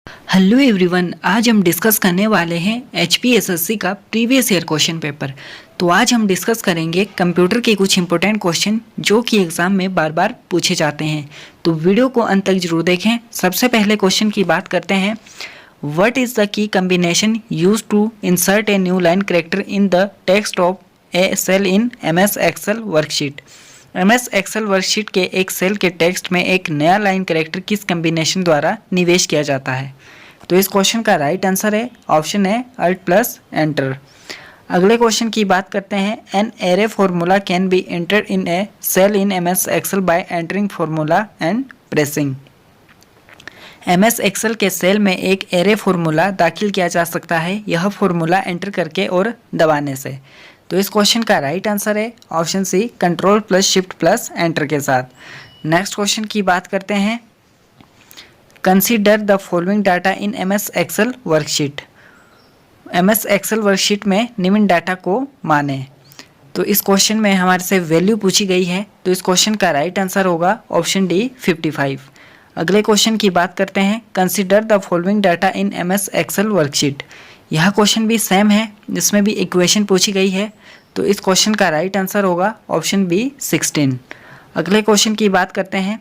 Hello everyone, आज हम discuss करने वाले हैं एचपीएसएससी का प्रीवियस ईयर क्वेश्चन पेपर। तो आज हम डिस्कस करेंगे कंप्यूटर के कुछ इंपॉर्टेंट क्वेश्चन जो कि एग्जाम में बार बार पूछे जाते हैं। तो वीडियो को अंत तक जरूर देखें। सबसे पहले क्वेश्चन की बात करते हैं। What is the key combination use to insert a new line character in the text of a cell in MS Excel worksheet. MS Excel worksheet के एक सेल के टेक्स्ट में एक नया लाइन कैरेक्टर किस कम्बिनेशन द्वारा निवेश किया जाता है। तो इस क्वेश्चन का राइट आंसर है ऑप्शन है अल्ट प्लस एंटर। अगले क्वेश्चन की बात करते हैं। An array formula can be entered in a cell in MS Excel by entering formula and pressing. MS Excel के सेल में एक एरे फॉर्मूला दाखिल किया जा सकता है, यह फॉर्मूला एंटर करके और दबाने से। तो इस क्वेश्चन का राइट आंसर है option C control plus shift plus enter के साथ। नेक्स्ट क्वेश्चन की बात करते हैं। Consider the following data in MS Excel worksheet. MS Excel worksheet में निम्न डाटा को माने। तो इस क्वेश्चन में हमारे से वैल्यू पूछी गई है, तो इस क्वेश्चन का राइट आंसर होगा ऑप्शन डी 55। अगले क्वेश्चन की बात करते हैं। Consider the following data in MS Excel worksheet. यह क्वेश्चन भी सेम है, जिसमें भी इक्वेशन पूछी गई है, तो इस क्वेश्चन का राइट आंसर होगा ऑप्शन बी 16। अगले क्वेश्चन की बात करते हैं।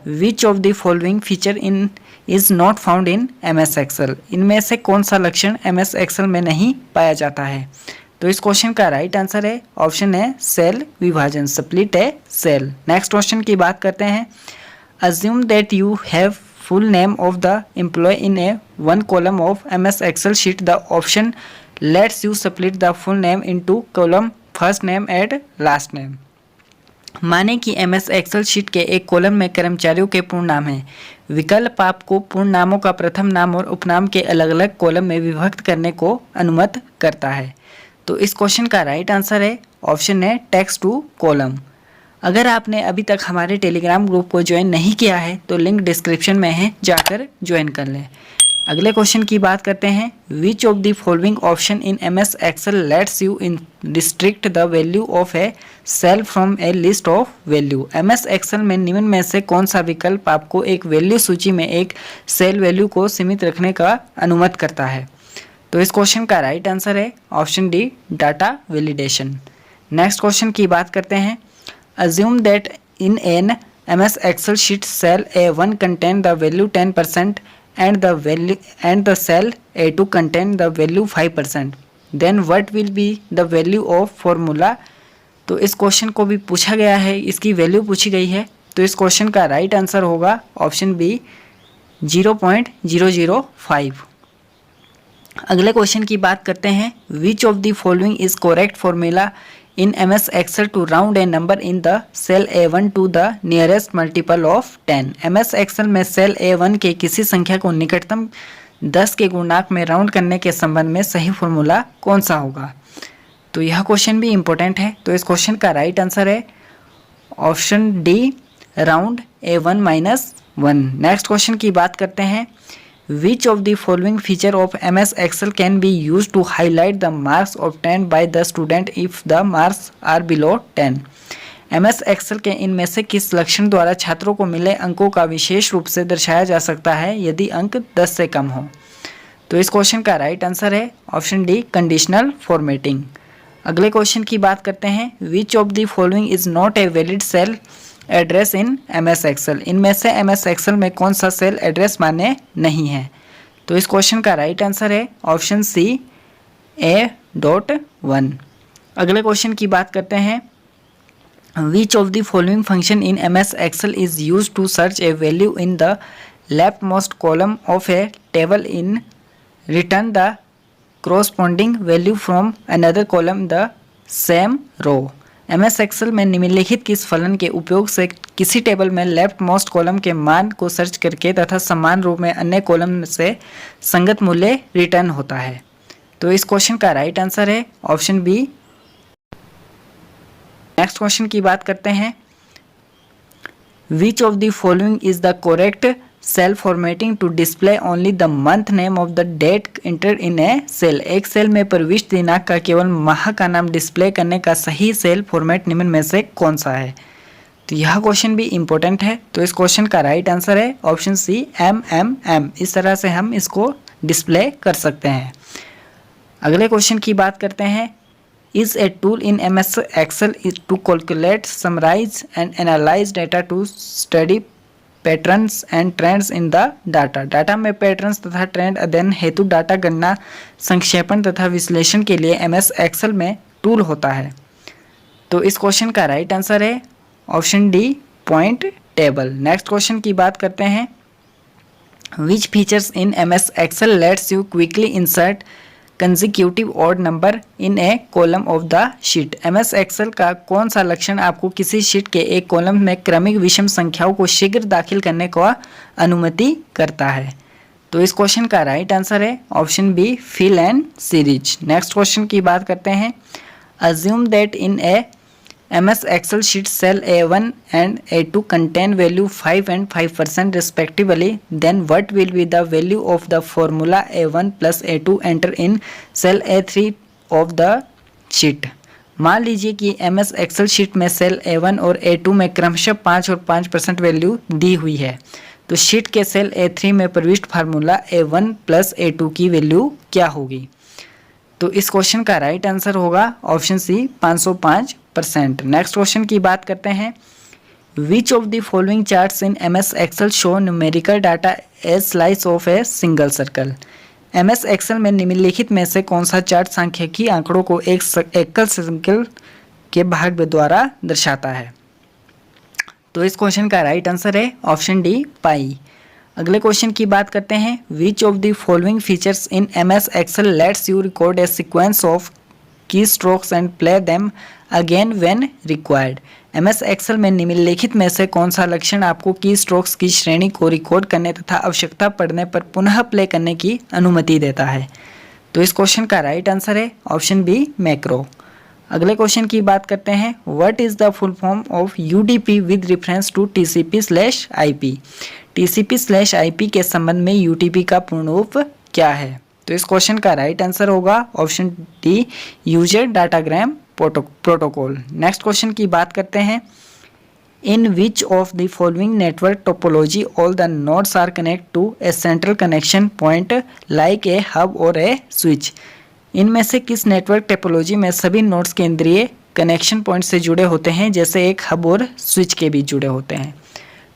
Which of the following feature in is not found in MS Excel. इनमें से कौन सा लक्षण एमएस एक्सेल में नहीं पाया जाता है। तो इस क्वेश्चन का राइट आंसर है ऑप्शन है सेल विभाजन, split a cell. Next question की बात करते हैं। Assume that you have full name of the employee in a one column of MS Excel sheet. The option lets you split the full name into column first name and last name. माने कि MS Excel sheet के एक column में कर्मचारियों के पूर्ण नाम हैं। विकल्प आपको पूर्ण नामों का प्रथम नाम और उपनाम के अलग अलग कॉलम में विभक्त करने को अनुमत करता है। तो इस क्वेश्चन का राइट आंसर है ऑप्शन है टेक्स्ट टू कॉलम। अगर आपने अभी तक हमारे टेलीग्राम ग्रुप को ज्वाइन नहीं किया है तो लिंक डिस्क्रिप्शन में है, जाकर ज्वाइन कर लें। अगले क्वेश्चन की बात करते हैं। Which of the following option in MS Excel lets you in restrict the value of a cell from a list of value. MS Excel में निम्न में से कौन सा विकल्प आपको एक वैल्यू सूची में एक सेल वैल्यू को सीमित रखने का अनुमत करता है। तो इस क्वेश्चन का राइट आंसर है option D data validation. Next question की बात करते हैं। Assume that in an MS Excel sheet cell A1 contain the value 10% and the cell A2 contain the value 5%. Then what will be the value of formula? तो इस question को भी पूछा गया है, इसकी वैल्यू पूछी गई है। तो इस क्वेश्चन का राइट आंसर होगा ऑप्शन बी 0.005। अगले क्वेश्चन की बात करते हैं। Which of the following is correct formula in MS Excel to round a number in the cell A1 to the nearest multiple of 10। MS Excel में cell A1 के किसी संख्या को निकटतम 10 के गुणक में राउंड करने के संबंध में सही फॉर्मूला कौन सा होगा। तो यह क्वेश्चन भी इंपॉर्टेंट है। तो इस क्वेश्चन का राइट आंसर है option D round A1 -1। Next question की बात करते हैं। Which of the following feature of MS Excel can be used to highlight the marks obtained by the student if the marks are below 10? MS Excel के इनमें से किस लक्षण द्वारा छात्रों को मिले अंकों का विशेष रूप से दर्शाया जा सकता है यदि अंक 10 से कम हो। तो इस क्वेश्चन का राइट आंसर है ऑप्शन डी कंडीशनल फॉर्मेटिंग। अगले क्वेश्चन की बात करते हैं। Which of the following is not a valid cell address in MS Excel. इनमें से एमएस एक्सेल में कौन सा सेल एड्रेस मान्य नहीं है। तो इस क्वेश्चन का राइट आंसर है ऑप्शन सी A.1। अगले क्वेश्चन की बात करते हैं। Which of the following function in MS Excel is use to search a value in the left most column of a table in return the corresponding value from another column the same row. MS Excel में निम्नलिखित किस फलन के उपयोग से किसी table में left most column के मान को सर्च करके तथा समान रूप में अन्य कॉलम से संगत मूल्य रिटर्न होता है। तो इस क्वेश्चन का राइट आंसर है ऑप्शन बी। नेक्स्ट क्वेश्चन की बात करते हैं। Which of the following is the correct cell formatting to display only the month name of the date enter in a cell. एक सेल में प्रविष्ट दिनांक का केवल माह का नाम डिस्प्ले करने का सही सेल फॉर्मेट निम्न में से कौन सा है। तो यह क्वेश्चन भी इम्पोर्टेंट है। तो इस क्वेश्चन का राइट आंसर है ऑप्शन सी MMM। इस तरह से हम इसको डिस्प्ले कर सकते हैं। अगले क्वेश्चन की बात करते हैं। Is a tool in MS Excel to calculate, summarise and analyse data to study patterns and trends in the data. Data में पैटर्न्स तथा ट्रेंड अध्ययन हेतु डाटा गणना, संक्षेपण तथा विश्लेषण के लिए MS Excel में टूल होता है। तो इस क्वेश्चन का राइट आंसर है option D, point table. Next question की बात करते हैं। Which features in MS Excel lets you quickly insert consecutive odd number in a column of the sheet. MS Excel का कौन सा लक्षण आपको किसी शीट के एक कॉलम में क्रमिक विषम संख्याओं को शीघ्र दाखिल करने को अनुमति करता है। तो इस क्वेश्चन का राइट आंसर है option B, fill and series. Next question की बात करते हैं। Assume that in a MS Excel sheet cell A1 and A2 contain value 5 and 5% respectively, then what will be the value of the formula A1 plus A2 enter in cell A3 of the sheet। मान लीजिए कि MS Excel sheet में cell A1 और A2 में क्रमशः 5 और 5% value दी हुई है। तो शीट के सेल A3 में प्रविष्ट फार्मूला A1 प्लस A2 की वैल्यू क्या होगी। तो इस क्वेश्चन का राइट आंसर होगा ऑप्शन सी, 505%। नेक्स्ट क्वेश्चन की बात करते हैं। Which of the following charts in MS Excel show numerical data as slice of a single circle. MS Excel में निम्नलिखित में से कौन सा चार्ट सांख्यिकीय आंकड़ों को एक एकल सर्कल के भाग द्वारा दर्शाता है। तो इस क्वेश्चन का राइट आंसर है ऑप्शन डी, पाई। अगले क्वेश्चन की बात करते हैं। Which of the following features in MS Excel lets you record a sequence of key strokes and play them again when required. MS Excel में निम्नलिखित में से कौन सा लक्षण आपको की स्ट्रोक्स की श्रेणी को रिकॉर्ड करने तथा आवश्यकता पड़ने पर पुनः प्ले करने की अनुमति देता है। तो इस क्वेश्चन का राइट आंसर है ऑप्शन बी, मैक्रो। अगले क्वेश्चन की बात करते हैं। What is the full form of UDP with reference to TCP/IP। TCP/IP के संबंध में UDP का पूर्ण रूप क्या है। तो इस क्वेश्चन का राइट आंसर होगा option D, user datagram protocol. Next question की बात करते हैं। In which of the following network topology all the nodes are connect to a central connection point like a hub और ए स्विच। इनमें से किस network topology में सभी नोड्स केंद्रीय कनेक्शन पॉइंट से जुड़े होते हैं, जैसे एक हब और स्विच के बीच जुड़े होते हैं।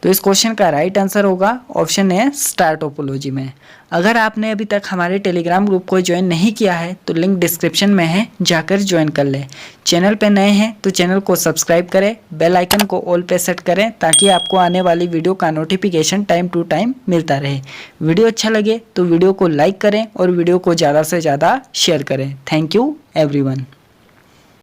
तो इस क्वेश्चन का राइट आंसर होगा ऑप्शन ए, स्टार टोपोलॉजी में। अगर आपने अभी तक हमारे टेलीग्राम ग्रुप को ज्वाइन नहीं किया है तो लिंक डिस्क्रिप्शन में है, जाकर ज्वाइन कर लें। चैनल पे नए हैं तो चैनल को सब्सक्राइब करें, बेल आइकन को ऑल पे सेट करें ताकि आपको आने वाली वीडियो का नोटिफिकेशन टाइम टू टाइम मिलता रहे। वीडियो अच्छा लगे तो वीडियो को लाइक करें और वीडियो को ज़्यादा से ज़्यादा शेयर करें। Thank you everyone.